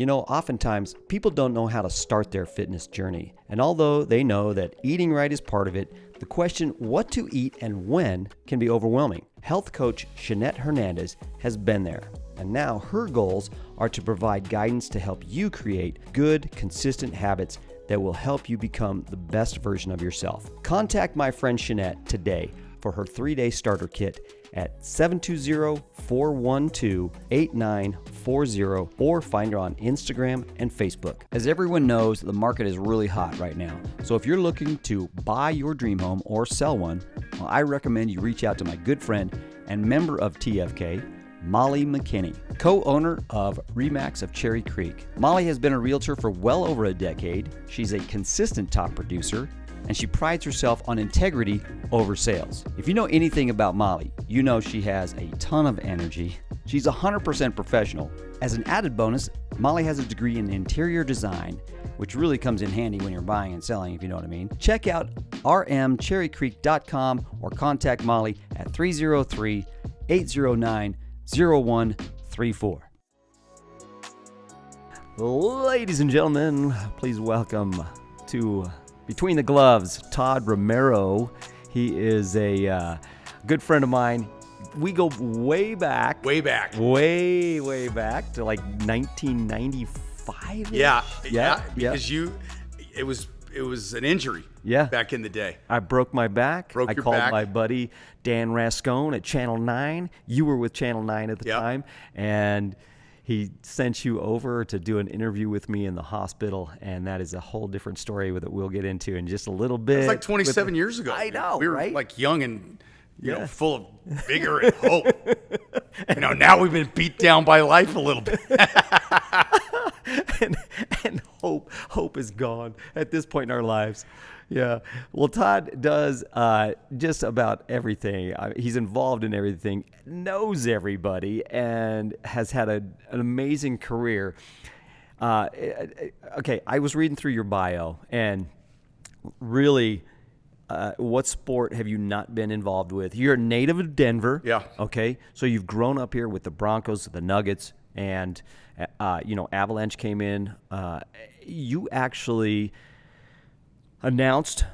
Oftentimes people don't know how to start their fitness journey. And although they know that eating right is part of it, the question what to eat and when can be overwhelming. Health coach Shanette Hernandez has been there. And now her goals are to provide guidance to help you create good, consistent habits that will help you become the best version of yourself. Contact my friend Shanette today for her 3-day starter kit at 720-412-8940 or find her on Instagram and Facebook. As everyone knows, the market is really hot right now. So if you're looking to buy your dream home or sell one, well, I recommend you reach out to my good friend and member of TFK, Molly McKinney, co-owner of Remax of Cherry Creek. Molly has been a realtor for well over a decade. She's a consistent top producer, and she prides herself on integrity over sales. If you know anything about Molly, you know she has a ton of energy. She's 100% professional. As an added bonus, Molly has a degree in interior design, which really comes in handy when you're buying and selling, if you know what I mean. Check out rmcherrycreek.com or contact Molly at 303-809-0134. Ladies and gentlemen, please welcome to Between the Gloves, Todd Romero. He is a good friend of mine. We go way back. Way back to like 1995. Yeah. Because it was an injury. Yeah. Back in the day. I broke my back. I called my buddy Dan Rascone at Channel 9. You were with Channel 9 at the time, and he sent you over to do an interview with me in the hospital, and that is a whole different story that we'll get into in just a little bit. It was like 27 years ago. I know, we were right? like young and full of vigor and hope. Now we've been beat down by life a little bit. and hope is gone at this point in our lives. Yeah. Well, Todd does just about everything. He's involved in everything, knows everybody, and has had an amazing career. Okay, I was reading through your bio, and really, what sport have you not been involved with? You're a native of Denver. Yeah. Okay, so you've grown up here with the Broncos, the Nuggets, and Avalanche came in. You actually announced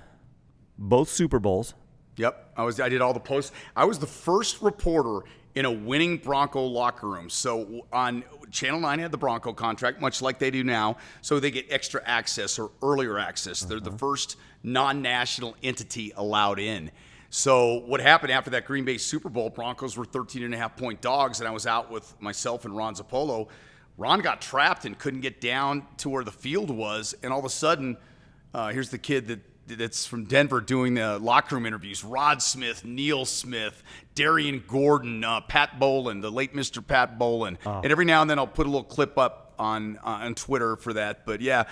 both Super Bowls. Yep, I did all the posts. I was the first reporter in a winning Bronco locker room. So on Channel 9 had the Bronco contract, much like they do now, so they get extra access or earlier access. They're the first non-national entity allowed in. So what happened after that Green Bay Super Bowl, Broncos were 13.5-point dogs, and I was out with myself and Ron Zappolo. Ron got trapped and couldn't get down to where the field was, and all of a sudden, here's the kid that's from Denver doing the locker room interviews. Rod Smith, Neil Smith, Darian Gordon, Pat Bolin, the late Mr. Pat Bolin. Oh. And every now and then I'll put a little clip up on Twitter for that. But yeah,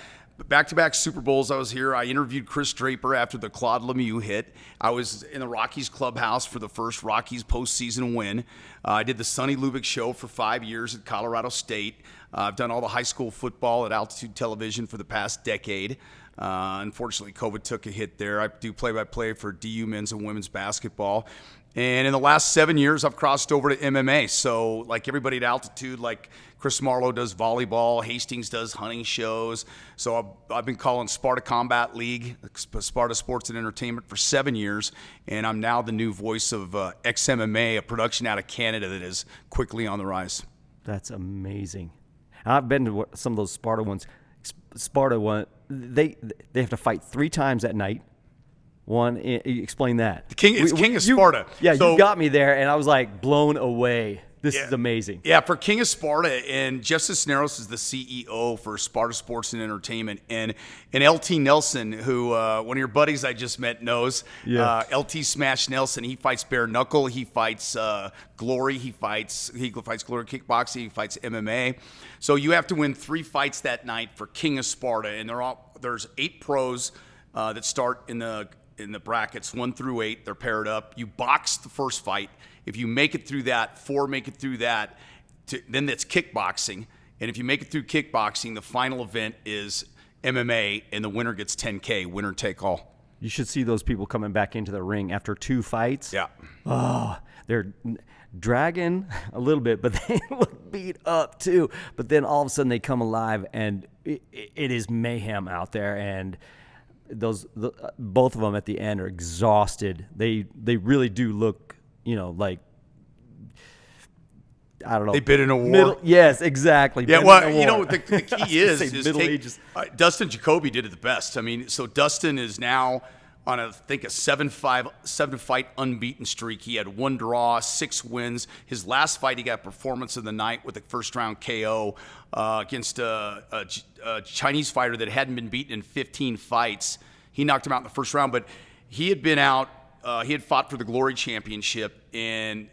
back-to-back Super Bowls I was here. I interviewed Chris Draper after the Claude Lemieux hit. I was in the Rockies clubhouse for the first Rockies postseason win. I did the Sonny Lubick show for 5 years at Colorado State. I've done all the high school football at Altitude Television for the past decade. Unfortunately, COVID took a hit there. I do play-by-play for DU men's and women's basketball. And in the last 7 years, I've crossed over to MMA. So like everybody at Altitude, like Chris Marlowe does volleyball, Hastings does hunting shows. So I've been calling Sparta Combat League, Sparta Sports and Entertainment for 7 years. And I'm now the new voice of XMMA, a production out of Canada that is quickly on the rise. That's amazing. I've been to some of those Sparta ones. Sparta one, they have to fight 3 times at night. One, explain that. King of Sparta. Yeah, so, you got me there, and I was like blown away. This is amazing. Yeah, for King of Sparta, and Jeff Cisneros is the CEO for Sparta Sports and Entertainment, and LT Nelson, who one of your buddies I just met knows. Yeah. LT Smash Nelson. He fights bare knuckle. He fights Glory. He fights Glory Kickboxing. He fights MMA. So you have to win 3 fights that night for King of Sparta, and there's 8 pros that start in the brackets 1 through 8. They're paired up. You box the first fight. If you make it through that, 4 make it through that, then that's kickboxing. And if you make it through kickboxing, the final event is MMA, and the winner gets $10K, winner take all. You should see those people coming back into the ring after 2 fights. Yeah. Oh, they're dragging a little bit, but they look beat up too. But then all of a sudden they come alive, and it is mayhem out there. And both of them at the end are exhausted. They really do look, like, I don't know. They've been in a war. Yes, exactly. Yeah, the key is Middle Ages. Dustin Jacoby did it the best. I mean, so Dustin is now on a 7-fight unbeaten streak. He had 1 draw, 6 wins. His last fight, he got performance of the night with a first-round KO against a Chinese fighter that hadn't been beaten in 15 fights. He knocked him out in the first round, but he had been out. He had fought for the Glory Championship and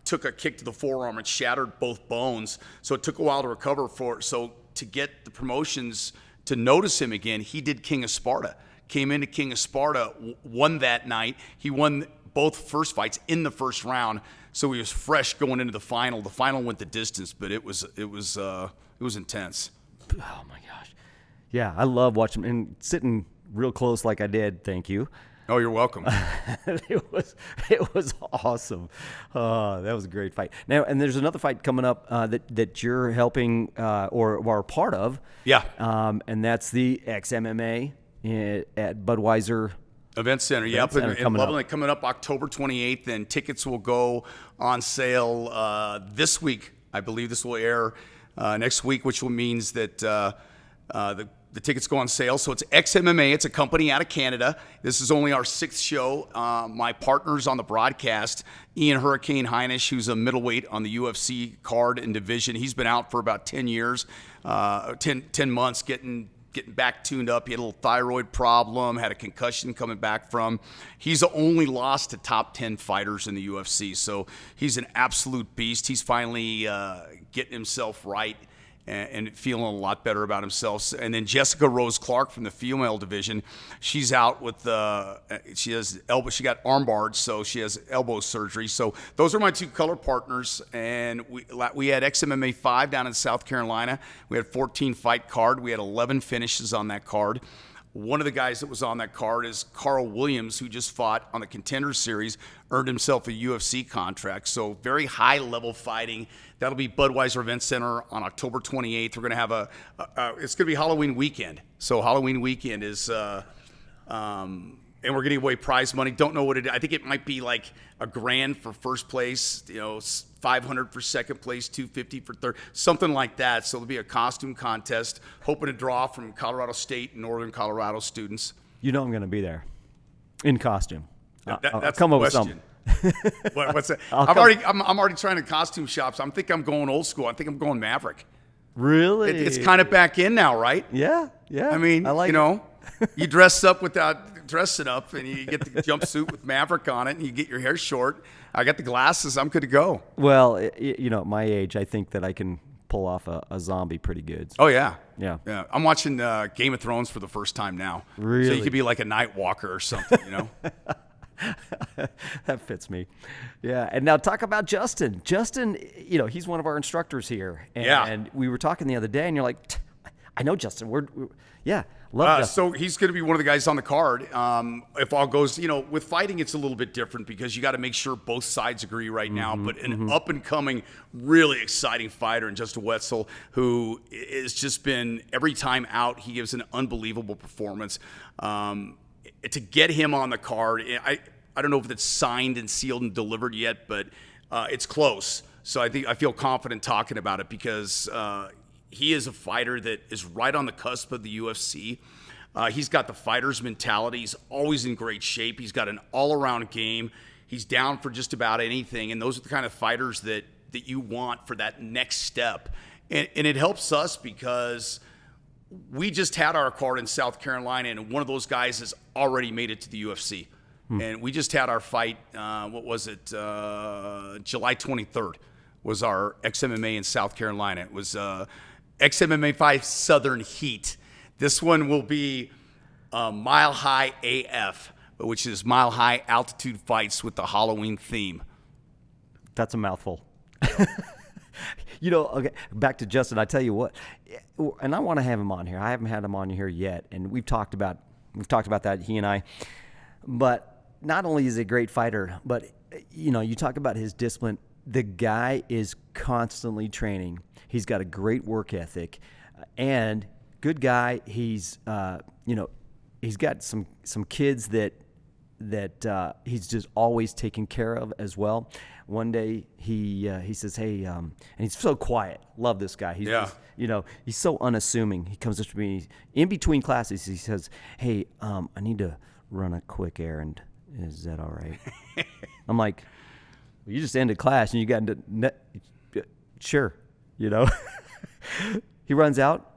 took a kick to the forearm and shattered both bones. So it took a while to recover for it. So to get the promotions to notice him again, he did King of Sparta. Came into King of Sparta, won that night. He won both first fights in the first round, so he was fresh going into the final. The final went the distance, but it was intense. Oh my gosh, yeah, I love watching and sitting real close like I did. Thank you. Oh, you're welcome. It was awesome. That was a great fight. Now, and there's another fight coming up that you're helping or are part of. Yeah. And that's the XMMA at Budweiser Event Center. Yeah, coming up October 28th, and tickets will go on sale this week. I believe this will air next week, which means that the tickets go on sale. So it's XMMA. It's a company out of Canada. This is only our 6th show. My partner's on the broadcast, Ian Hurricane Heinisch, who's a middleweight on the UFC card and division. He's been out for about 10 years, 10 months getting back tuned up. He had a little thyroid problem, had a concussion coming back from. He's only lost to top 10 fighters in the UFC. So he's an absolute beast. He's finally getting himself right and feeling a lot better about himself. And then Jessica Rose Clark from the female division, she's out with she got arm bars, so she has elbow surgery. So those are my 2 color partners. And we had XMMA 5 down in South Carolina. We had 14 fight card. We had 11 finishes on that card. One of the guys that was on that card is Carl Williams, who just fought on the Contender Series, earned himself a UFC contract. So very high-level fighting. That'll be Budweiser Event Center on October 28th. We're going to have it's going to be Halloween weekend. So Halloween weekend is, and we're going to give away prize money. Don't know what it is. I think it might be like $1,000 for first place, $500 for second place, $250 for third, something like that. So it'll be a costume contest, hoping to draw from Colorado State and Northern Colorado students. I'm going to be there in costume. That's come the up with question. something. What's that? I'm already trying to costume shops. I think I'm going old school. I think I'm going Maverick. Really? It's kind of back in now, right? Yeah. I mean, you dress up without dressing up, and you get the jumpsuit with Maverick on it, and you get your hair short. I got the glasses. I'm good to go. Well, at my age, I think that I can pull off a zombie pretty good. Oh, yeah. Yeah. I'm watching Game of Thrones for the first time now. Really? So you could be like a Night Walker or something, That fits me. Yeah. And now talk about Justin. Justin, he's one of our instructors here. And we were talking the other day, and you're like, I know Justin. Love Justin. So he's going to be one of the guys on the card. If all goes, with fighting, it's a little bit different because you got to make sure both sides agree right now. But an up-and-coming, really exciting fighter in Justin Wetzell, who has just been, every time out, he gives an unbelievable performance. To get him on the card, I don't know if it's signed and sealed and delivered yet, but it's close. So I feel confident talking about it because he is a fighter that is right on the cusp of the UFC. He's got the fighter's mentality. He's always in great shape. He's got an all-around game. He's down for just about anything, and those are the kind of fighters that you want for that next step. And it helps us because we just had our card in South Carolina, and one of those guys has already made it to the UFC. And we just had our fight, July 23rd was our XMMA in South Carolina. It was XMMA 5 Southern Heat. This one will be Mile High AF, which is Mile High Altitude Fights with the Halloween theme. That's a mouthful. Okay, back to Justin. I tell you what, and I want to have him on here. I haven't had him on here yet, and we've talked about We've talked about that, he and I. But not only is he a great fighter, but, you talk about his discipline. The guy is constantly training. He's got a great work ethic, and good guy. He's, he's got some kids that he's just always taking care of as well. One day he says, "Hey," and he's so quiet. Love this guy. He's just, he's so unassuming. He comes up to me in between classes. He says, "Hey, I need to run a quick errand. Is that all right?" I'm like, well, you just ended class and you got into sure, He runs out.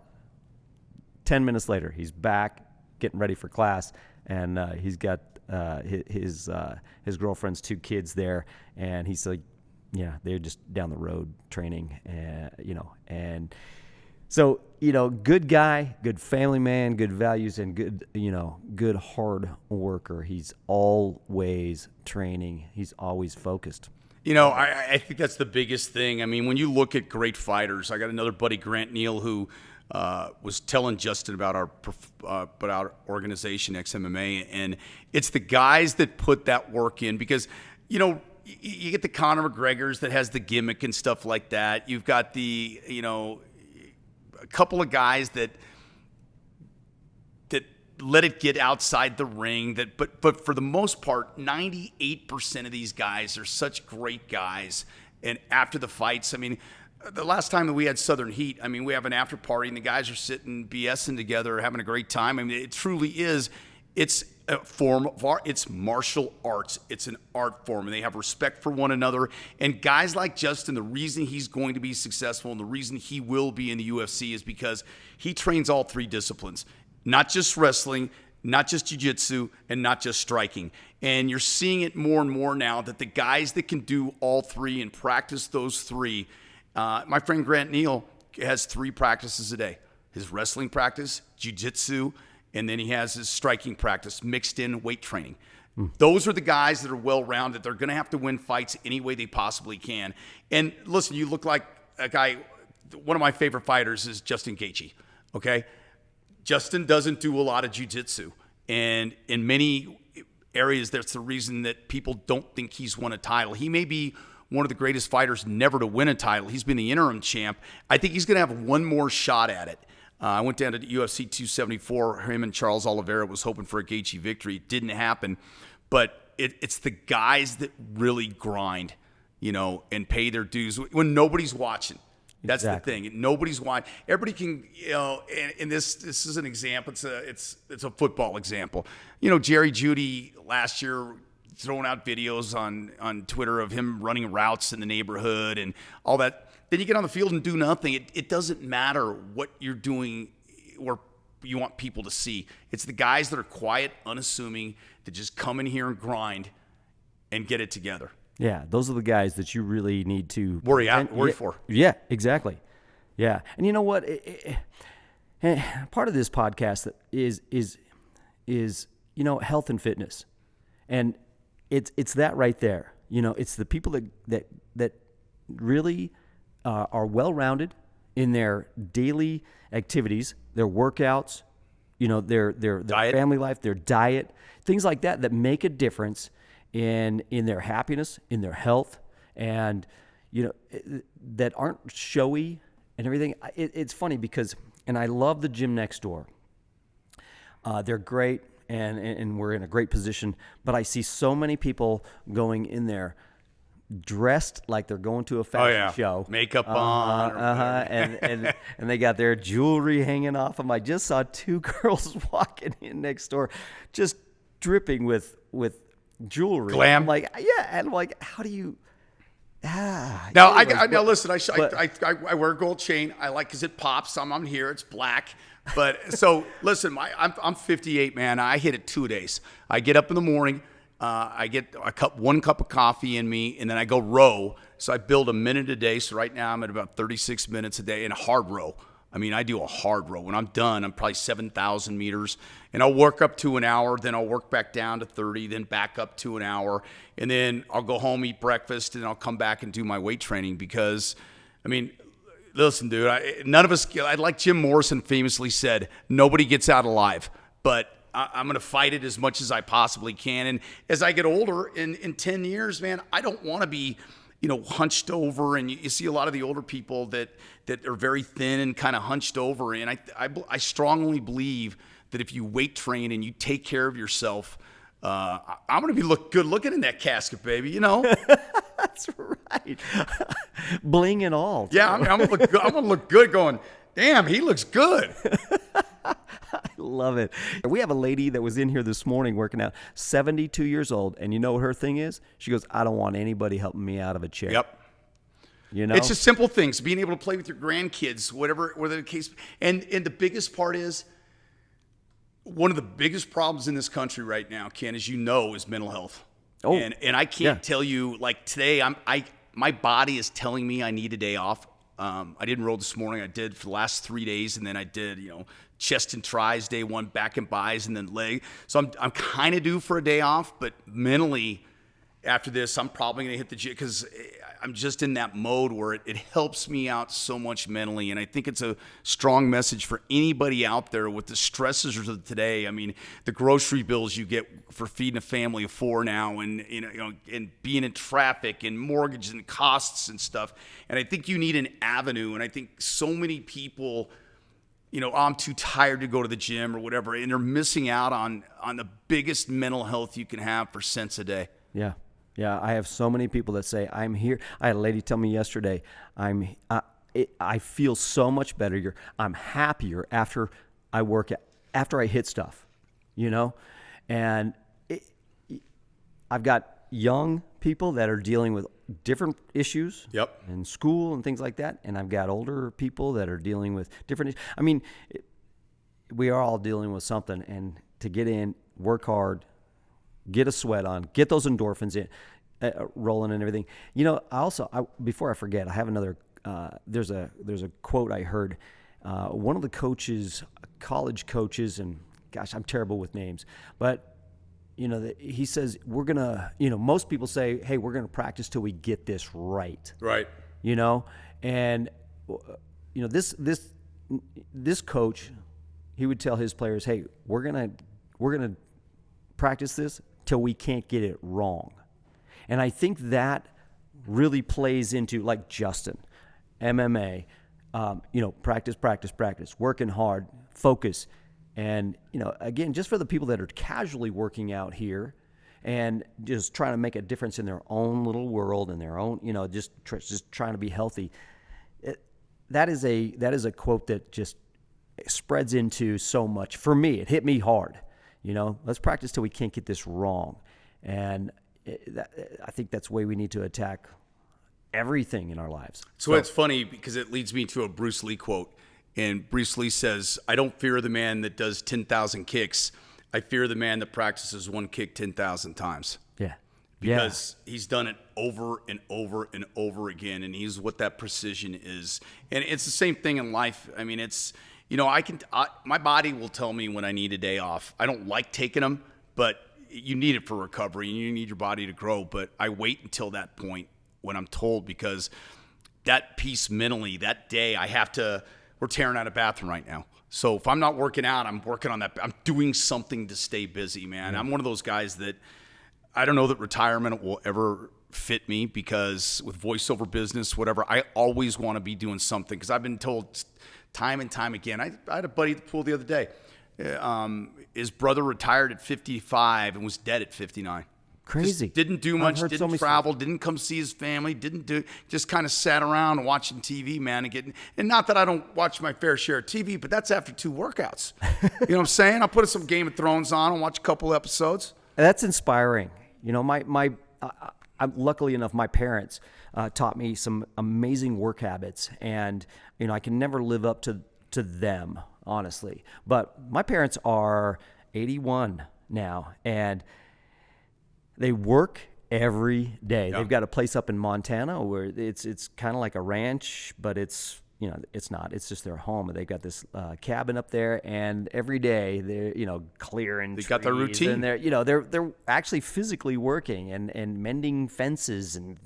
10 minutes later, he's back getting ready for class, and he's got his girlfriend's 2 kids there, and he's like, yeah, they're just down the road training, and so, good guy, good family man, good values, and good hard worker. He's always training. He's always focused. I think that's the biggest thing. I mean, when you look at great fighters, I got another buddy, Grant Neal, who was telling Justin about our organization, XMMA, and it's the guys that put that work in because, you get the Conor McGregors that has the gimmick and stuff like that. You've got the, a couple of guys that let it get outside the ring. But for the most part, 98% of these guys are such great guys. And after the fights, I mean, the last time that we had Southern Heat, I mean, we have an after party and the guys are sitting BSing together, having a great time. I mean, it truly is. It's a form of art. It's martial arts. It's an art form, and they have respect for one another. And guys like Justin, the reason he's going to be successful and the reason he will be in the UFC is because he trains all 3 disciplines, not just wrestling, not just jiu-jitsu, and not just striking. And you're seeing it more and more now that the guys that can do all 3 and practice those 3, my friend Grant Neal has 3 practices a day. His wrestling practice, jiu-jitsu, and then he has his striking practice mixed in weight training. Those are the guys that are well-rounded. They're going to have to win fights any way they possibly can. And listen, you look like a guy, one of my favorite fighters is Dustin Jacoby, okay? Justin doesn't do a lot of jiu-jitsu. And in many areas, that's the reason that people don't think he's won a title. He may be one of the greatest fighters never to win a title. He's been the interim champ. I think he's going to have one more shot at it. I went down to UFC 274. Him and Charles Oliveira was hoping for a Gaethje victory. It didn't happen. But it's the guys that really grind, and pay their dues when nobody's watching. That's exactly the thing. Nobody's watching. Everybody can, and this is an example. It's a football example. Jerry Jeudy last year throwing out videos on Twitter of him running routes in the neighborhood and all that. Then you get on the field and do nothing. It doesn't matter what you're doing or you want people to see. It's the guys that are quiet, unassuming, that just come in here and grind and get it together. Yeah, those are the guys that you really need to worry for. Yeah, exactly. Yeah, and you know what? Part of this podcast is health and fitness, and it's that right there. It's the people that really are well-rounded in their daily activities, their workouts, their family life, their diet, things like that make a difference in their happiness, in their health, and that aren't showy and everything. It's funny because, and I love the gym next door. They're great, and we're in a great position. But I see so many people going in there dressed like they're going to a fashion show, makeup on, and they got their jewelry hanging off them. I just saw 2 girls walking in next door, just dripping with jewelry. Glam. I'm like, yeah, and I'm like, how do you? Now, listen. I wear a gold chain. I like because it pops. I'm here. It's black. But so listen, I'm 58, man. I hit it 2 days. I get up in the morning. I get one cup of coffee in me, and then I go row. So I build a minute a day. So right now I'm at about 36 minutes a day in a hard row. I mean, I do a hard row. When I'm done, I'm probably 7,000 meters. And I'll work up to an hour. Then I'll work back down to 30, then back up to an hour. And then I'll go home, eat breakfast, and I'll come back and do my weight training because, I mean, listen, dude, none of us, like Jim Morrison famously said, nobody gets out alive. But I'm going to fight it as much as I possibly can. And as I get older, in 10 years, man, I don't want to be, hunched over. And you see a lot of the older people that are very thin and kind of hunched over. And I strongly believe that if you weight train and you take care of yourself, I'm going to be good looking in that casket, baby. That's right. Bling and all. Yeah, I'm going to look good going, damn, he looks good. I love it. We have a lady that was in here this morning working out, 72 years old, and you know what her thing is? She goes, I don't want anybody helping me out of a chair. Yep. It's just simple things, being able to play with your grandkids, whatever the case. And the biggest part is, one of the biggest problems in this country right now, Ken, as you know, is mental health. Oh, and I can't tell you, like today, my body is telling me I need a day off. I didn't roll this morning. I did for the last 3 days, and then I did, chest and tries day one, back and bis, and then leg. So I'm kind of due for a day off, but mentally, after this, I'm probably going to hit the gym because I'm just in that mode where it helps me out so much mentally. And I think it's a strong message for anybody out there with the stresses of today. I mean, the grocery bills you get for feeding a family of 4 now, and and being in traffic and mortgage and costs and stuff. And I think you need an avenue. And I think so many people, I'm too tired to go to the gym or whatever, and they're missing out on the biggest mental health you can have for cents a day. Yeah. Yeah, I have so many people that say, I'm here. I had a lady tell me yesterday, I feel so much better. I'm happier after I work, after I hit stuff, And I've got young people that are dealing with different issues in school and things like that. And I've got older people that are dealing with different issues. I mean, we are all dealing with something. And to get in, work hard, get a sweat on, get those endorphins in, rolling and everything. Before I forget, I have another. There's a quote I heard. One of the coaches, college coaches, and gosh, I'm terrible with names, but he says we're gonna. Most people say, hey, we're gonna practice till we get this right. Right. And this coach, he would tell his players, hey, we're gonna practice this till we can't get it wrong. And I think that really plays into, like Justin, MMA, practice, working hard, focus. And, again, just for the people that are casually working out here and just trying to make a difference in their own little world and their own, just trying to be healthy, that is a quote that just spreads into so much. For me, it hit me hard. Let's practice till we can't get this wrong. And I think that's the way we need to attack everything in our lives. So it's funny because it leads me to a Bruce Lee quote. And Bruce Lee says, I don't fear the man that does 10,000 kicks. I fear the man that practices one kick 10,000 times. Yeah. Because he's done it over and over and over again. And he's what that precision is. And it's the same thing in life. I mean, it's... my body will tell me when I need a day off. I don't like taking them, but you need it for recovery and you need your body to grow. But I wait until that point when I'm told, because that piece mentally, that day, we're tearing out a bathroom right now. So if I'm not working out, I'm working on that. I'm doing something to stay busy, man. Yeah. I'm one of those guys that I don't know that retirement will ever fit me, because with voiceover business, whatever, I always want to be doing something, because I've been told time and time again. I had a buddy at the pool the other day. His brother retired at 55 and was dead at 59. Crazy. Just didn't do much, didn't travel, didn't come see his family, just kind of sat around watching TV, man, and not that I don't watch my fair share of TV, but that's after 2 workouts. You know what I'm saying? I'll put some Game of Thrones on and watch a couple episodes. That's inspiring. Luckily enough, my parents taught me some amazing work habits, and I can never live up to them, honestly. But my parents are 81 now, and they work every day. Yeah. They've got a place up in Montana where it's kind of like a ranch, but it's not. It's just their home. They've got this cabin up there, and every day they're clearing. They got their routine. And they're actually physically working and mending fences, and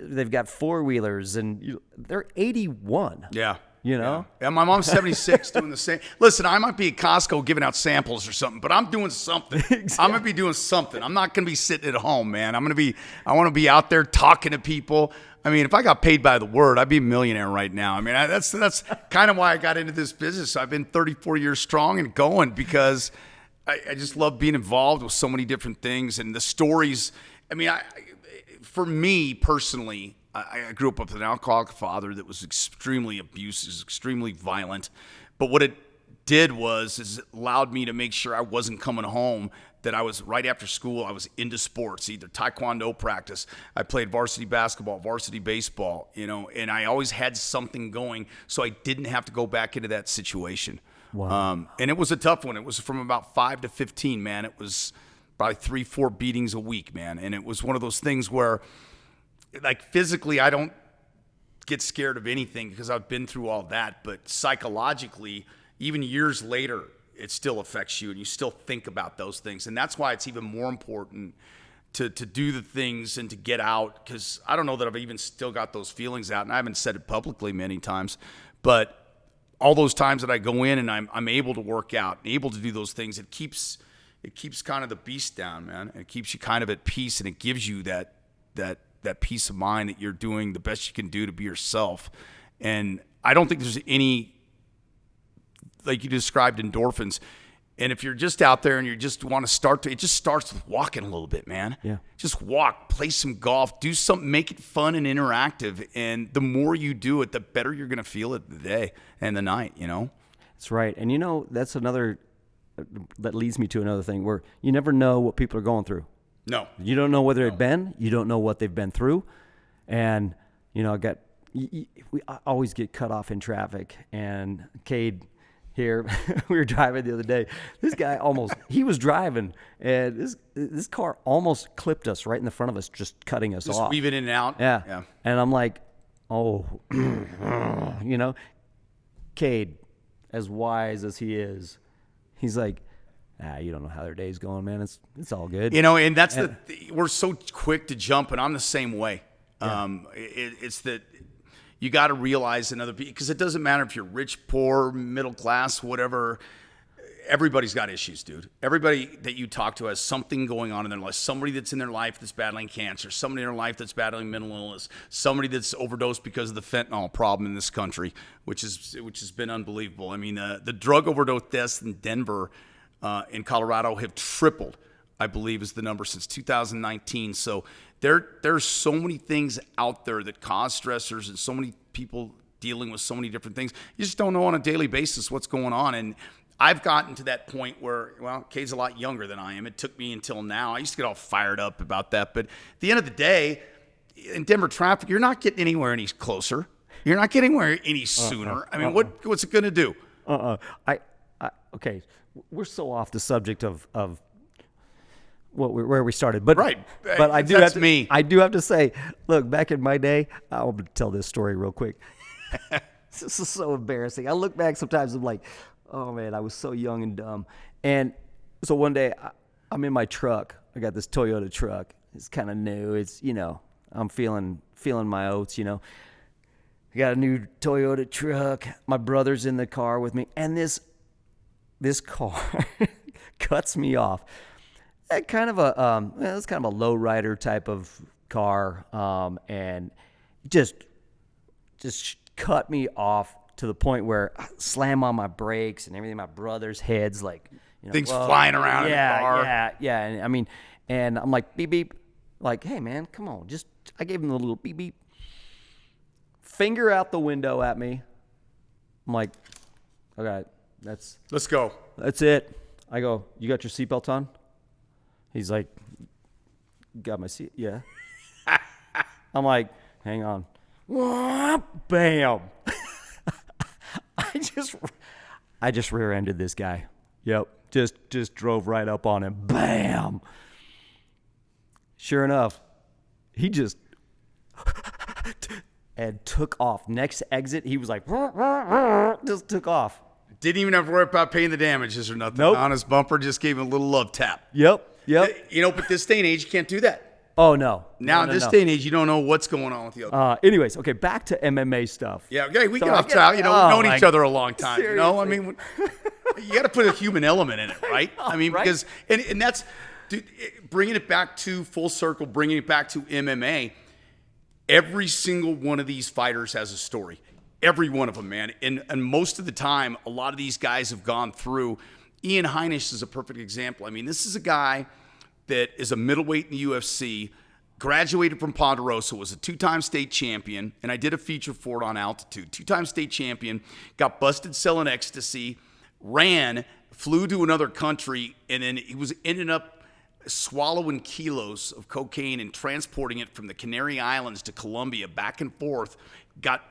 they've got 4-wheelers, and they're 81. Yeah. You know? Yeah, my mom's 76 doing the same. Listen, I might be at Costco giving out samples or something, but I'm doing something. Exactly. I'm going to be doing something. I'm not going to be sitting at home, man. I want to be out there talking to people. I mean, if I got paid by the word, I'd be a millionaire right now. I mean, that's kind of why I got into this business. I've been 34 years strong and going because I just love being involved with so many different things and the stories. I mean, for me personally, I grew up with an alcoholic father that was extremely abusive, extremely violent. But what it did is it allowed me to make sure I wasn't coming home, that I was right after school, I was into sports, either taekwondo practice. I played varsity basketball, varsity baseball, and I always had something going so I didn't have to go back into that situation. Wow. And it was a tough one. It was from about 5 to 15, man. It was probably 3-4 beatings a week, man. And it was one of those things where, like, physically, I don't get scared of anything because I've been through all that. But psychologically, even years later, it still affects you and you still think about those things. And that's why it's even more important to do the things and to get out, because I don't know that I've even still got those feelings out. And I haven't said it publicly many times. But all those times that I go in and I'm able to work out, able to do those things, it keeps kind of the beast down, man. It keeps you kind of at peace, and it gives you that peace of mind that you're doing the best you can do to be yourself. And I don't think there's any, like you described, endorphins. And if you're just out there and you just want to start it just starts with walking a little bit, man. Yeah. Just walk, play some golf, do something, make it fun and interactive. And the more you do it, the better you're going to feel it the day and the night, That's right. And that's that leads me to another thing where you never know what people are going through. No. You don't know where they've been. You don't know what they've been through. And, I always get cut off in traffic. And Cade here, we were driving the other day. This guy he was driving, and this car almost clipped us right in the front of us, just cutting us off. Just weaving in and out. Yeah. And I'm like, oh, Cade, as wise as he is, he's like, you don't know how their day's going, man. It's all good. And that's we're so quick to jump, and I'm the same way. Yeah. It's that you got to realize because it doesn't matter if you're rich, poor, middle class, whatever. Everybody's got issues, dude. Everybody that you talk to has something going on in their life. Somebody that's in their life that's battling cancer. Somebody in their life that's battling mental illness. Somebody that's overdosed because of the fentanyl problem in this country, which has been unbelievable. I mean, the drug overdose deaths in Denver, in Colorado, have tripled, I believe, is the number since 2019. So there's so many things out there that cause stressors, and so many people dealing with so many different things. You just don't know on a daily basis what's going on. And I've gotten to that point where, Cade's a lot younger than I am. It took me until now. I used to get all fired up about that. But at the end of the day, in Denver traffic, you're not getting anywhere any closer. You're not getting anywhere any sooner. I mean, what's it going to do? Okay, we're so off the subject of where we started, but right. But I do have to say, look, back in my day, I'll tell this story real quick. This is so embarrassing. I look back sometimes, I'm like, oh man, I was so young and dumb. And so one day, I'm in my truck. I got this Toyota truck. It's kind of new. It's I'm feeling my oats. I got a new Toyota truck. My brother's in the car with me, and this car cuts me off. It's kind of a low rider type of car, and just cut me off to the point where I slam on my brakes and everything. My brother's head's like, things flying around in the car. Yeah. And I'm like, beep beep, like, hey man, come on, I gave him the little beep beep, finger out the window at me. I'm like, okay, let's go. That's it. I go, you got your seatbelt on? He's like, got my seat? Yeah. I'm like, hang on. Bam. I just rear-ended this guy. Yep. Just drove right up on him. Bam. Sure enough, he just and took off. Next exit, he was like, just took off. Didn't even have to worry about paying the damages or nothing. Nope. On his bumper, just gave him a little love tap. Yep. But this day and age, you can't do that. Oh, no. Now, No, in this no. day and age, you don't know what's going on with the other. Anyways, okay, back to MMA stuff. Yeah, okay, we So get I off get- track. We've oh known my- each other a long time. You know, I Seriously. mean, you got to put a human element in it, right? I mean, Right. because and that's dude, bringing it back to full circle, bringing it back to MMA. Every single one of these fighters has a story. Every one of them, man. And most of the time, a lot of these guys have gone through. Ian Heinisch is a perfect example. I mean, this is a guy that is a middleweight in the UFC, graduated from Ponderosa, was a two-time state champion, and I did a feature for it on Altitude. Two-time state champion, got busted selling ecstasy, flew to another country, and then he ended up swallowing kilos of cocaine and transporting it from the Canary Islands to Colombia back and forth, got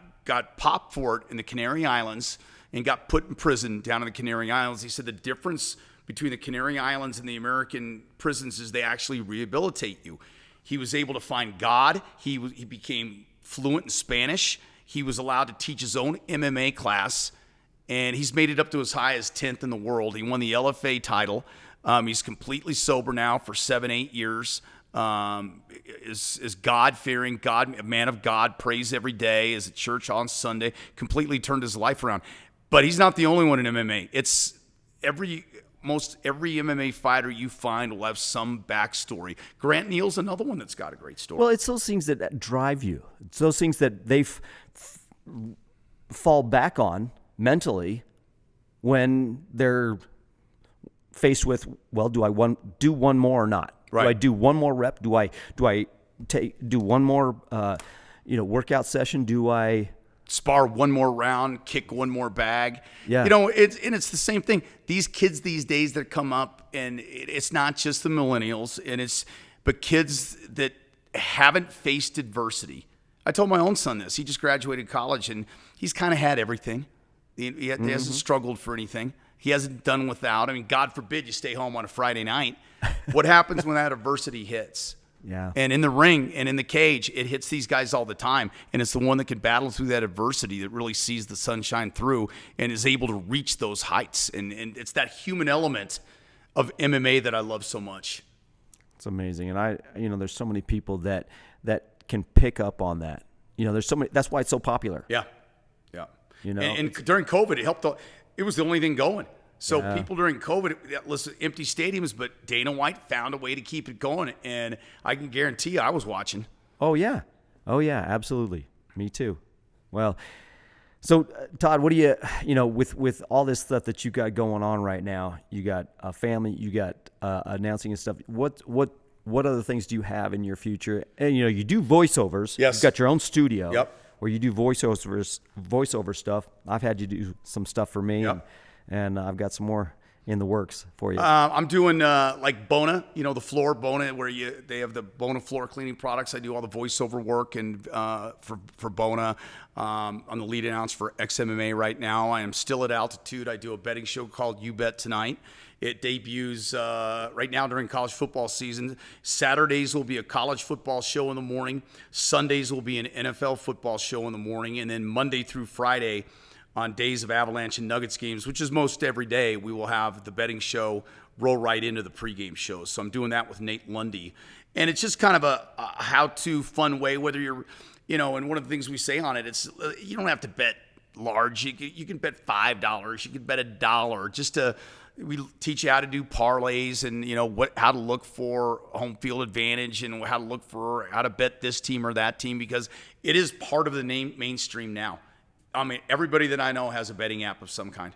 popped for it in the Canary Islands and got put in prison down in the Canary Islands. He said the difference between the Canary Islands and the American prisons is they actually rehabilitate you. He was able to find God. He became fluent in Spanish. He was allowed to teach his own MMA class, and he's made it up to as high as 10th in the world. He won the LFA title. He's completely sober now for 7-8 years. Is God-fearing, a man of God, prays every day, is at church on Sunday, completely turned his life around. But he's not the only one in MMA. It's most every MMA fighter you find will have some backstory. Grant Neal's another one that's got a great story. Well, it's those things that drive you. It's those things that they fall back on mentally when they're faced with, well, do I do one more or not? Right. Do I do one more rep? Do I do one more workout session? Do I spar one more round, kick one more bag? Yeah. It's the same thing. These kids these days that come up, and it's not just the millennials, but kids that haven't faced adversity. I told my own son this. He just graduated college, and he's kind of had everything. He hasn't struggled for anything. He hasn't done without. I mean, God forbid you stay home on a Friday night. What happens when that adversity hits? Yeah. And in the ring and in the cage, it hits these guys all the time. And it's the one that can battle through that adversity that really sees the sunshine through and is able to reach those heights. And it's that human element of MMA that I love so much. It's amazing. And there's so many people that can pick up on that. There's so many, that's why it's so popular. Yeah. Yeah. And it's- during COVID, it helped. It was the only thing going. So people during COVID, listen, empty stadiums, but Dana White found a way to keep it going. And I can guarantee you I was watching. Oh, yeah. Absolutely. Me too. Well, so Todd, what do you with all this stuff that you got going on right now, you got a family, you got announcing and stuff. What other things do you have in your future? And, you do voiceovers. Yes. You've got your own studio. Yep. Where you do voiceover stuff. I've had you do some stuff for me. Yep. And I've got some more in the works for you. I'm doing like Bona, the floor Bona, where they have the Bona floor cleaning products. I do all the voiceover work and for Bona. I'm the lead announcer for XMMA right now. I am still at Altitude. I do a betting show called You Bet Tonight. It debuts right now during college football season. Saturdays will be a college football show in the morning. Sundays will be an NFL football show in the morning. And then Monday through Friday, on days of Avalanche and Nuggets games, which is most every day, we will have the betting show roll right into the pregame shows. So I'm doing that with Nate Lundy. And it's just kind of a how-to fun way, whether you're, and one of the things we say on it, it's you don't have to bet large. You can bet $5. You can bet $1. We teach you how to do parlays and, how to look for home field advantage and how to look for how to bet this team or that team, because it is part of the mainstream now. I mean, everybody that I know has a betting app of some kind.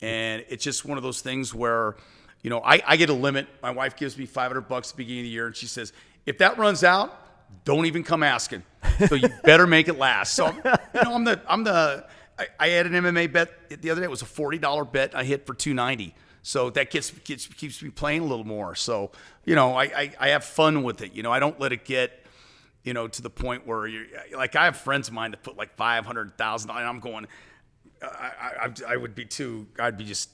And it's just one of those things where, I get a limit. My wife gives me $500 at the beginning of the year, and she says, if that runs out, don't even come asking. So you better make it last. So, I had an MMA bet the other day. It was a $40 bet. I hit for $290. So that keeps me playing a little more. So, I have fun with it. I don't let it get, to the point where you're like, I have friends of mine that put like $500,000, and I'm going, I would be too. I'd be just,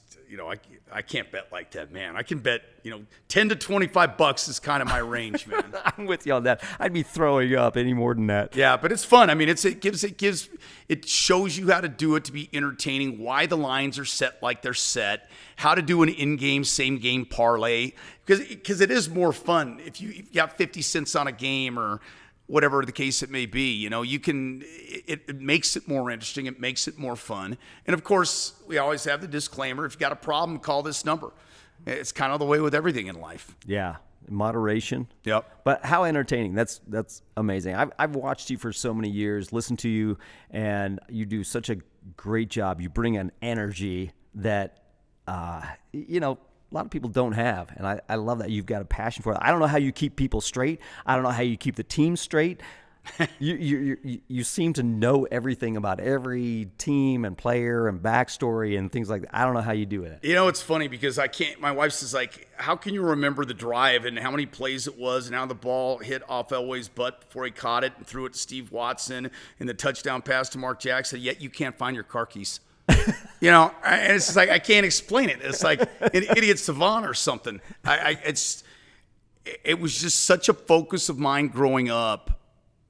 I can't bet like that, man. I can bet, $10 to $25 is kind of my range, man. I'm with you on that. I'd be throwing up any more than that. Yeah, but it's fun. I mean, it shows you how to do it to be entertaining, why the lines are set like they're set, how to do an in-game, same-game parlay, because it is more fun if you've got 50 cents on a game or whatever the case it may be. It makes it more interesting. It makes it more fun. And of course, we always have the disclaimer: if you got a problem, call this number. It's kind of the way with everything in life. Yeah. Moderation. Yep. But how entertaining. That's amazing. I've watched you for so many years, listened to you, and you do such a great job. You bring an energy that, a lot of people don't have. And I love that you've got a passion for it. I don't know how you keep people straight. I don't know how you keep the team straight. You seem to know everything about every team and player and backstory and things like that. I don't know how you do it. It's funny because I can't. My wife says, like, how can you remember the drive and how many plays it was and how the ball hit off Elway's butt before he caught it and threw it to Steve Watson and the touchdown pass to Mark Jackson, yet you can't find your car keys. And it's just like I can't explain it. It's like an idiot savant or something. It was just such a focus of mine growing up.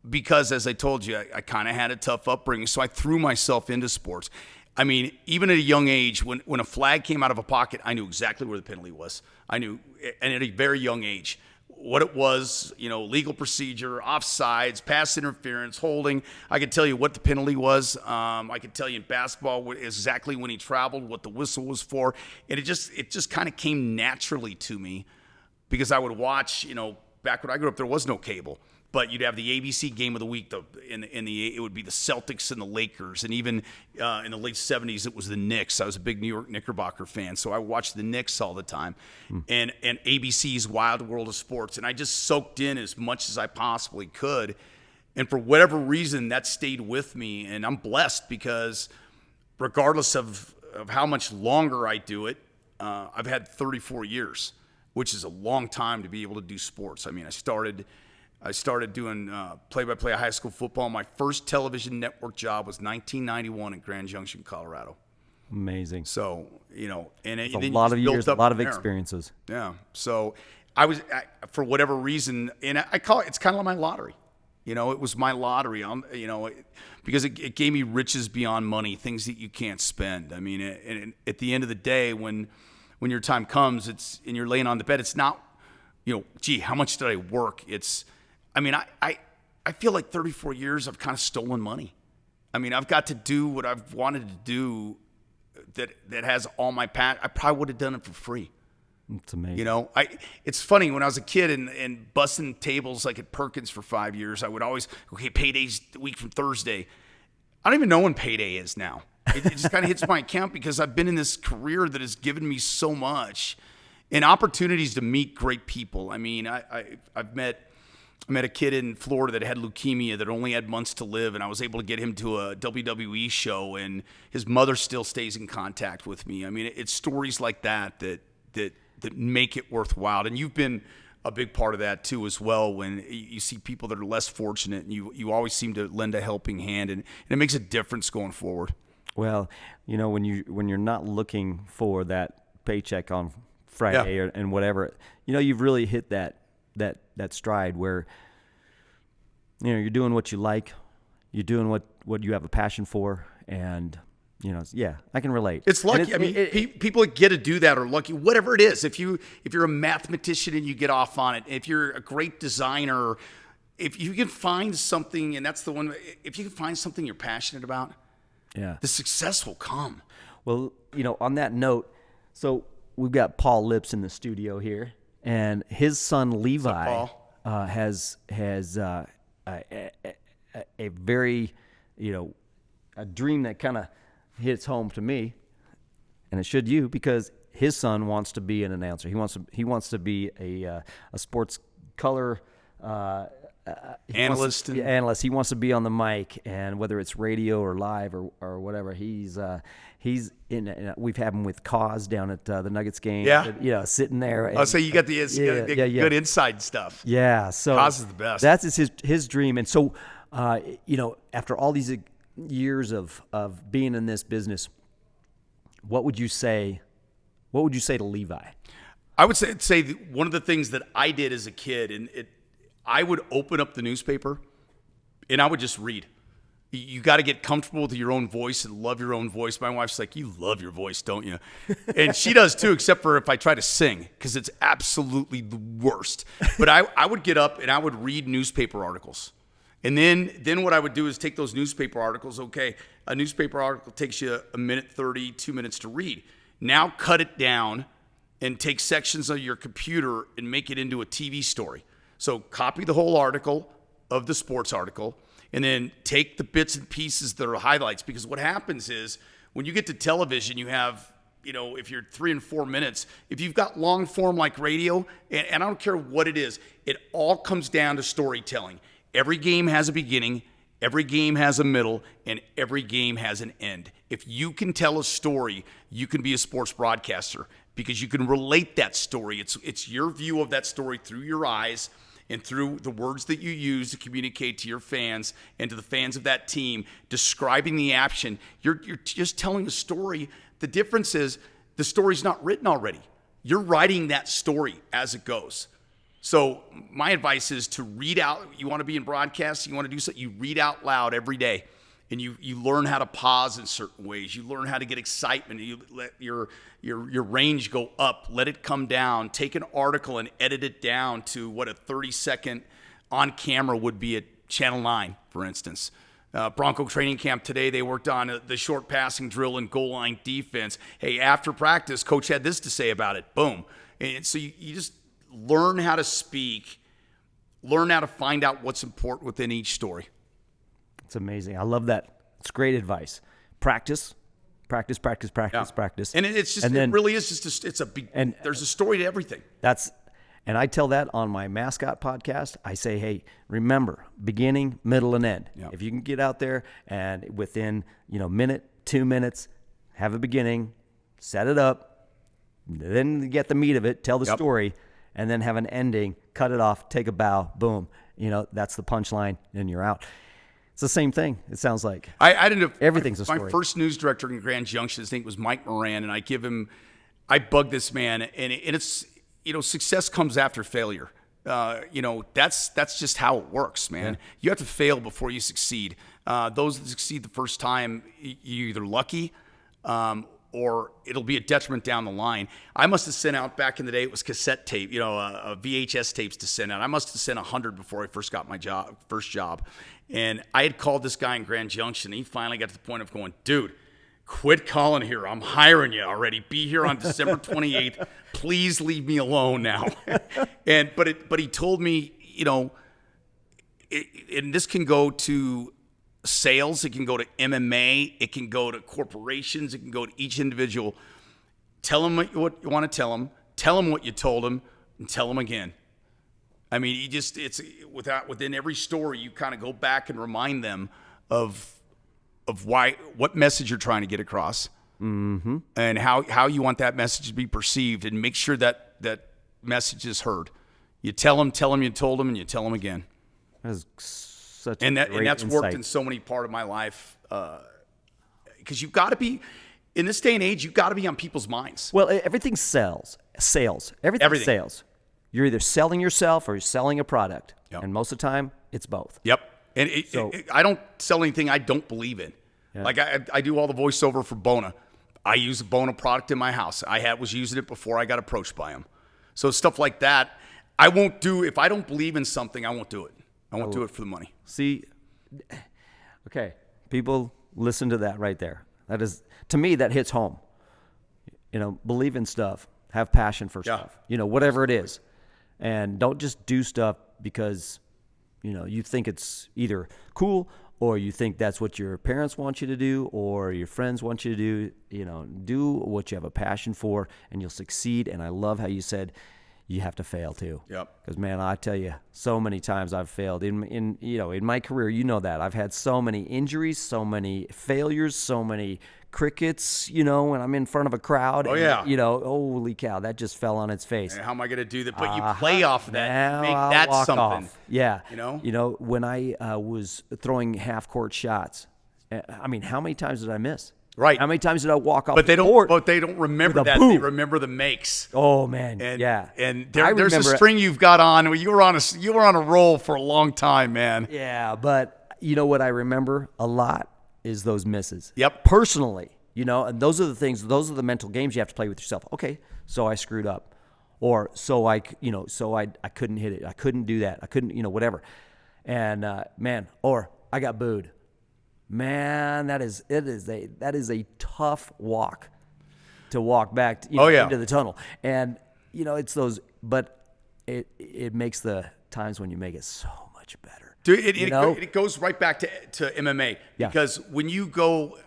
Because, as I told you, I kind of had a tough upbringing, so I threw myself into sports. I mean, even at a young age, when a flag came out of a pocket, I knew exactly where the penalty was. I knew, and at a very young age, what it was, legal procedure, offsides, pass interference, holding. I could tell you what the penalty was. I could tell you in basketball exactly when he traveled, what the whistle was for. And it just kind of came naturally to me because I would watch, back when I grew up, there was no cable. But you'd have the ABC game of the week. It would be the Celtics and the Lakers, and even in the late '70s, it was the Knicks. I was a big New York Knickerbocker fan, so I watched the Knicks all the time, and ABC's Wild World of Sports, and I just soaked in as much as I possibly could. And for whatever reason, that stayed with me, and I'm blessed because regardless of how much longer I do it, I've had 34 years, which is a long time to be able to do sports. I mean, I started doing play-by-play of high school football. My first television network job was 1991 in Grand Junction, Colorado. Amazing. So, and it's a lot of years, a lot of experiences. Yeah. So for whatever reason, and I call it's kind of like my lottery. It was my lottery, because it gave me riches beyond money, things that you can't spend. I mean, and at the end of the day, when your time comes, and you're laying on the bed, it's not, gee, how much did I work? I feel like 34 years I've kind of stolen money. I mean, I've got to do what I've wanted to do that has all my passion. I probably would have done it for free. It's amazing. It's funny, when I was a kid and busting tables like at Perkins for 5 years, I would always, payday's the week from Thursday. I don't even know when payday is now. It just kind of hits my account because I've been in this career that has given me so much and opportunities to meet great people. I mean, I met a kid in Florida that had leukemia that only had months to live, and I was able to get him to a WWE show, and his mother still stays in contact with me. I mean, it's stories like that make it worthwhile, and you've been a big part of that too as well. When you see people that are less fortunate, and you always seem to lend a helping hand, and it makes a difference going forward. Well, when you're not looking for that paycheck on Friday and whatever, you've really hit that stride where you're doing what you like, you're doing what you have a passion for, and I can relate. It's lucky. People that get to do that are lucky. Whatever it is, if you're a mathematician and you get off on it, if you're a great designer, if you can find something, and that's the one. If you can find something you're passionate about, the success will come. Well, on that note, so we've got Paul Lips in the studio here. And his son Levi has a very, a dream that kind of hits home to me, and it should you, because his son wants to be an announcer. He wants to be a sports color analyst. Analyst. He wants to be on the mic, and whether it's radio or live or whatever, he's in. We've had him with Cause down at the Nuggets game. Yeah, sitting there. Oh, so you got the good inside stuff. Yeah, so Cause is the best. That's his dream, and so after all these years of being in this business, what would you say to Levi? I would say one of the things that I did as a kid, and I would open up the newspaper and I would just read. You got to get comfortable with your own voice and love your own voice. My wife's like, you love your voice, don't you? And she does too, except for if I try to sing, because it's absolutely the worst. But I would get up and I would read newspaper articles. And then what I would do is take those newspaper articles. Okay, a newspaper article takes you a minute 30, 2 minutes to read. Now cut it down and take sections of your computer and make it into a TV story. So copy the whole article of the sports article, and then take the bits and pieces that are highlights. Because what happens is when you get to television, you have, if you're 3 and 4 minutes, if you've got long form like radio, and I don't care what it is, it all comes down to storytelling. Every game has a beginning, every game has a middle, and every game has an end. If you can tell a story, you can be a sports broadcaster because you can relate that story. It's your view of that story through your eyes and through the words that you use to communicate to your fans and to the fans of that team, describing the action. You're just telling a story. The difference is the story's not written already. You're writing that story as it goes. So my advice is to read out. You want to be in broadcasting, you want to do something, you read out loud every day. And you learn how to pause in certain ways. You learn how to get excitement. You let your range go up. Let it come down. Take an article and edit it down to what a 30-second on camera would be at Channel 9, for instance. Bronco training camp today, they worked on the short passing drill and goal line defense. Hey, after practice, coach had this to say about it. Boom. And so you just learn how to speak, learn how to find out what's important within each story. It's amazing. I love that. It's great advice. Practice. Yeah. And it's just, it really is just, there's a story to everything. And I tell that on my mascot podcast. I say, hey, remember, beginning, middle, and end. Yeah. If you can get out there and within, minute, 2 minutes, have a beginning, set it up, then get the meat of it, tell the story, and then have an ending, cut it off, take a bow, boom. That's the punchline, and you're out. It's the same thing, it sounds like. I didn't. Everything's a story. My first news director in Grand Junction, his name was Mike Moran, and I bug this man, and it's, success comes after failure. That's just how it works, man. Yeah. You have to fail before you succeed. Those that succeed the first time, you're either lucky, or it'll be a detriment down the line. I must have sent out, back in the day, it was cassette tape, VHS tapes to send out. I must have sent 100 before I first got my first job. And I had called this guy in Grand Junction. And he finally got to the point of going, dude, quit calling here. I'm hiring you already. Be here on December 28th. Please leave me alone now. But he told me, and this can go to sales, it can go to MMA, it can go to corporations, it can go to each individual. Tell them what you want to tell them what you told them, and tell them again. I mean, it's within every story, you kind of go back and remind them of what message you're trying to get across, and how you want that message to be perceived, and make sure that message is heard. You tell them you told them, and you tell them again. That's such and that's insight. Worked in so many part of my life, because you've got to be, in this day and age, you've got to be on people's minds. Well, everything sells. Everything sells. You're either selling yourself or you're selling a product. Yep. And most of the time, it's both. Yep. And I don't sell anything I don't believe in. Yeah. Like I do all the voiceover for Bona. I use a Bona product in my house. Was using it before I got approached by him. So stuff like that, I won't do. If I don't believe in something, I won't do it. I won't do it for the money. See, okay, people, listen to that right there. That is, to me, that hits home. Believe in stuff. Have passion for stuff. Whatever it is. And don't just do stuff because, you think it's either cool or you think that's what your parents want you to do or your friends want you to do. Do what you have a passion for and you'll succeed. And I love how you said you have to fail too. Yep. Because, man, I tell you, so many times I've failed in my career. That I've had so many injuries, so many failures, so many crickets, when I'm in front of a crowd. Oh, yeah. Holy cow, that just fell on its face. How am I going to do that? But you play off of that. Make that something. Off. Yeah. When I was throwing half-court shots, I mean, how many times did I miss? Right. How many times did I walk off But they the court? don't remember that. boom? They remember the makes. Oh man, And, yeah. And I there's a remember- string you've got on. You were on a roll for a long time, man. Yeah, but you know what I remember a lot is those misses. Yep. Personally, and those are the things. Those are the mental games you have to play with yourself. Okay, so I screwed up, or so I couldn't hit it. I couldn't do that. I couldn't, whatever. And man, or I got booed. Man, that is a tough walk to walk back into the tunnel. And it's those, but it makes the times when you make it so much better. Dude, it goes right back to MMA because when you go,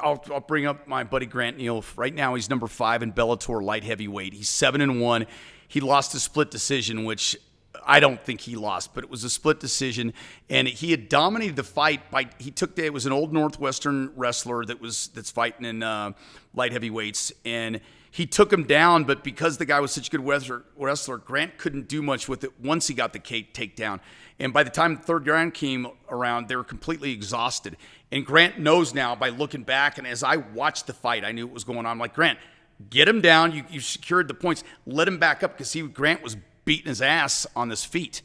I'll bring up my buddy Grant Neal. Right now, he's number 5 in Bellator light heavyweight. He's 7-1. He lost a split decision, which I don't think he lost, but it was a split decision, and he had dominated the fight it was an old Northwestern wrestler that's fighting in light heavyweights, and he took him down, but because the guy was such a good wrestler, Grant couldn't do much with it once he got the takedown. And by the time the third round came around, they were completely exhausted. And Grant knows now by looking back, and as I watched the fight, I knew what was going on. I'm like, Grant, get him down. You secured the points. Let him back up because Grant was beating his ass on his feet.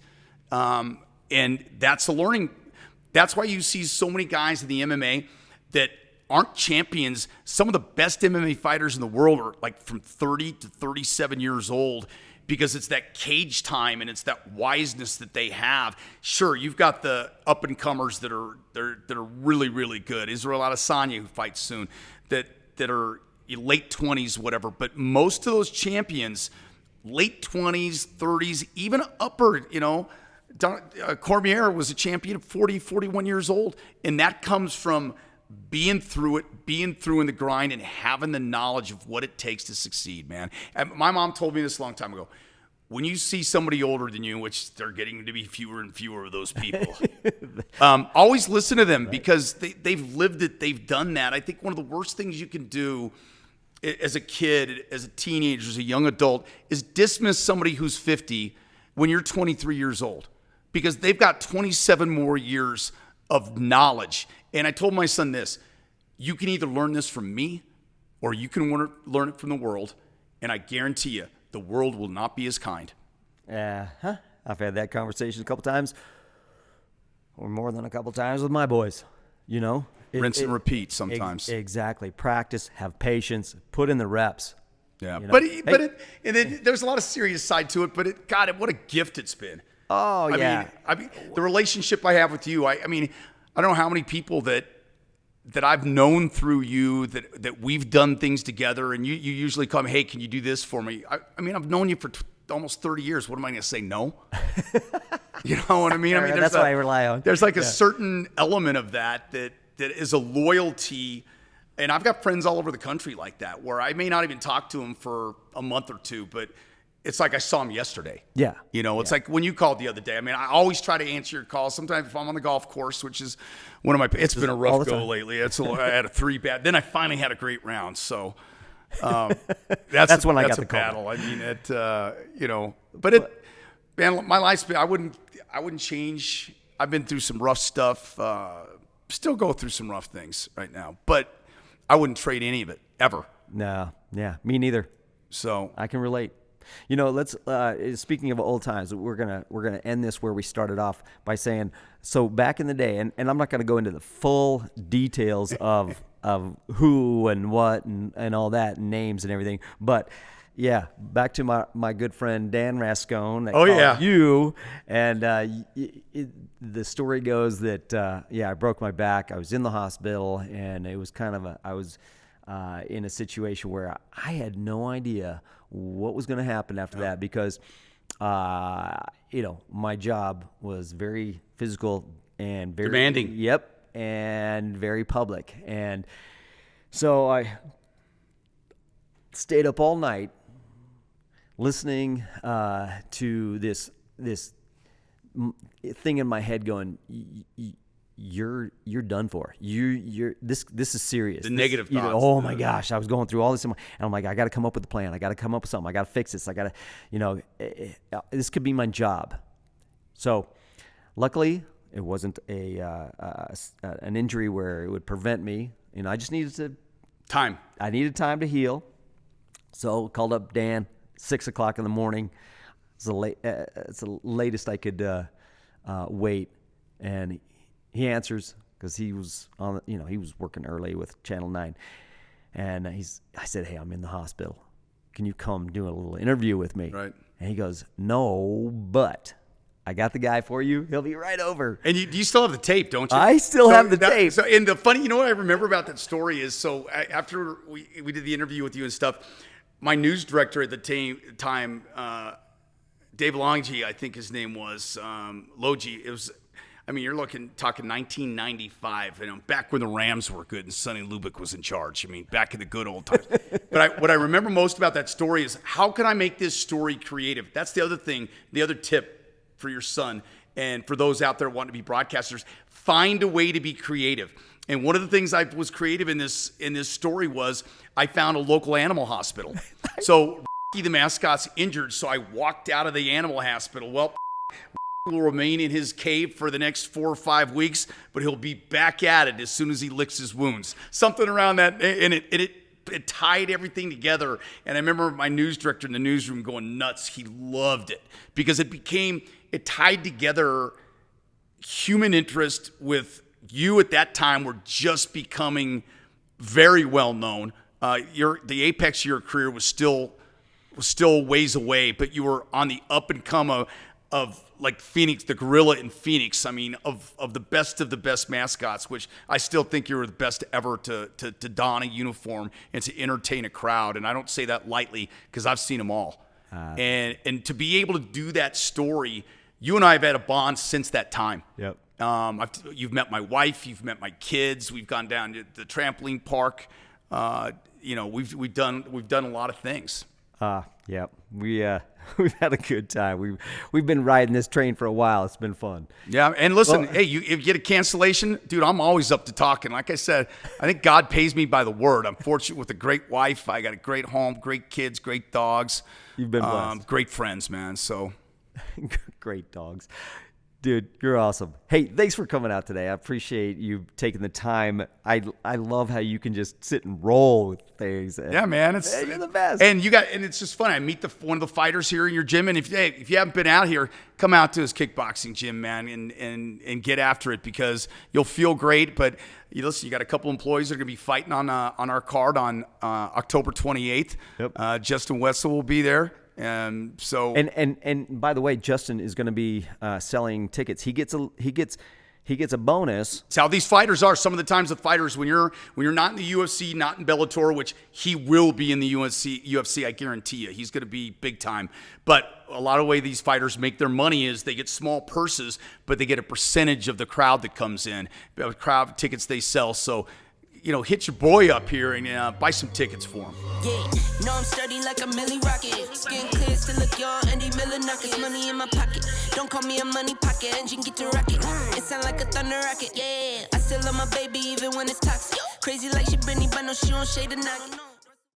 And that's a learning. That's why you see so many guys in the MMA that aren't champions. Some of the best MMA fighters in the world are like from 30 to 37 years old because it's that cage time and it's that wiseness that they have. Sure, you've got the up-and-comers that are really, really good. Israel Adesanya, who fights soon, that are late 20s, whatever. But most of those champions – late 20s, 30s, even upper, Cormier was a champion at 40, 41 years old. And that comes from being through it, being through in the grind, and having the knowledge of what it takes to succeed, man. And my mom told me this a long time ago. When you see somebody older than you, which they're getting to be fewer and fewer of those people, always listen to them because they've lived it, they've done that. I think one of the worst things you can do as a kid, as a teenager, as a young adult, is dismiss somebody who's 50 when you're 23 years old because they've got 27 more years of knowledge. And I told my son this, you can either learn this from me or you can learn it from the world. And I guarantee you, the world will not be as kind. I've had that conversation a couple times or more than a couple times with my boys, Rinse and repeat sometimes. Exactly. Practice, have patience, put in the reps. Yeah. And then there's a lot of serious side to it, but what a gift it's been. Oh, yeah. I mean, the relationship I have with you, I don't know how many people that I've known through you that we've done things together and you usually come, hey, can you do this for me? I mean, I've known you for almost 30 years. What am I going to say? No. You know what I mean? That's what I rely on. There's like a certain element of that is a loyalty. And I've got friends all over the country like that where I may not even talk to them for a month or two, but it's like I saw him yesterday. Yeah. It's like when you called the other day. I mean, I always try to answer your calls. Sometimes if I'm on the golf course, which is one of my, it's been a rough go lately. I had a 3 bad. Then I finally had a great round. So that's when I got the battle. I mean, man, my life's been, I wouldn't change. I've been through some rough stuff. Still go through some rough things right now, but I wouldn't trade any of it ever. No, yeah, me neither. So I can relate. Let's speaking of old times, we're gonna end this where we started off by saying, so back in the day, and I'm not gonna go into the full details of who and what and all that, and names and everything, but yeah, back to my good friend Dan Rascone. Oh yeah, you and the story goes that I broke my back. I was in the hospital, and it was kind of I was in a situation where I had no idea what was going to happen after that because my job was very physical and very demanding. Yep, and very public, and so I stayed up all night listening to this thing in my head going, you're done for. This is serious. The negative thoughts. Oh my gosh, I was going through all this, and I'm like, I got to come up with a plan. I got to come up with something. I got to fix this. I got to, this could be my job. So, luckily, It wasn't an injury where it would prevent me. I just needed time. I needed time to heal. So called up Dan, 6 o'clock in the morning. It's the latest I could wait, and he answers because he was on. He was working early with Channel 9, and I said, "Hey, I'm in the hospital. Can you come do a little interview with me?" Right. And he goes, "No, but I got the guy for you. He'll be right over." And you still have the tape, don't you? I still have the tape. So, and the funny, what I remember about that story is, after we did the interview with you and stuff, my news director at the time, Dave Longi, I think his name was, Logie. It was, you're talking 1995, back when the Rams were good and Sonny Lubick was in charge. Back in the good old times. But what I remember most about that story is, how can I make this story creative? That's the other thing, the other tip for your son and for those out there wanting to be broadcasters. Find a way to be creative. And one of the things I was creative in this story was I found a local animal hospital. So the mascot's injured, so I walked out of the animal hospital. Well, will remain in his cave for the next 4 or 5 weeks, but he'll be back at it as soon as he licks his wounds. Something around that, and it tied everything together. And I remember my news director in the newsroom going nuts. He loved it because it tied together human interest with you at that time were just becoming very well known. The apex of your career was still ways away, but you were on the up and come of like Phoenix, the gorilla in Phoenix. Of the best mascots, which I still think you were the best ever to don a uniform and to entertain a crowd. And I don't say that lightly because I've seen them all. And to be able to do that story, you and I have had a bond since that time. Yep. You've met my wife, you've met my kids. We've gone down to the trampoline park. We've done a lot of things. Yeah, we've had a good time. We've been riding this train for a while. It's been fun. Yeah, and listen, hey, if you get a cancellation, dude, I'm always up to talking. Like I said, I think God pays me by the word. I'm fortunate with a great wife. I got a great home, great kids, great dogs. You've been blessed. Great friends, man. So great dogs. Dude, you're awesome. Hey, thanks for coming out today. I appreciate you taking the time. I love how you can just sit and roll with things. Yeah, man, you're the best. And it's just fun. I meet one of the fighters here in your gym, and if you haven't been out here, come out to his kickboxing gym, man, and get after it because you'll feel great. But listen, you got a couple employees that are going to be fighting on our card on October 28th. Yep. Justin Wetzell will be there. And by the way, Justin is going to be selling tickets. He gets a bonus. It's how these fighters are. Some of the times the fighters, when you're not in the UFC, not in Bellator, which he will be in the UFC, I guarantee you, he's going to be big time. But a lot of the way these fighters make their money is they get small purses, but they get a percentage of the crowd that comes in, the crowd tickets they sell. So, hit your boy up here and buy some tickets for him. Yeah, I'm sturdy like a Millie Rocket. Skin clear, still look young, Andy Miller knockers. Money in my pocket. Don't call me a money pocket. Engine get to rocket. It sound like a thunder rocket. Yeah, I still love my baby even when it's toxic. Crazy like she Britney, but no, she don't shade the knock.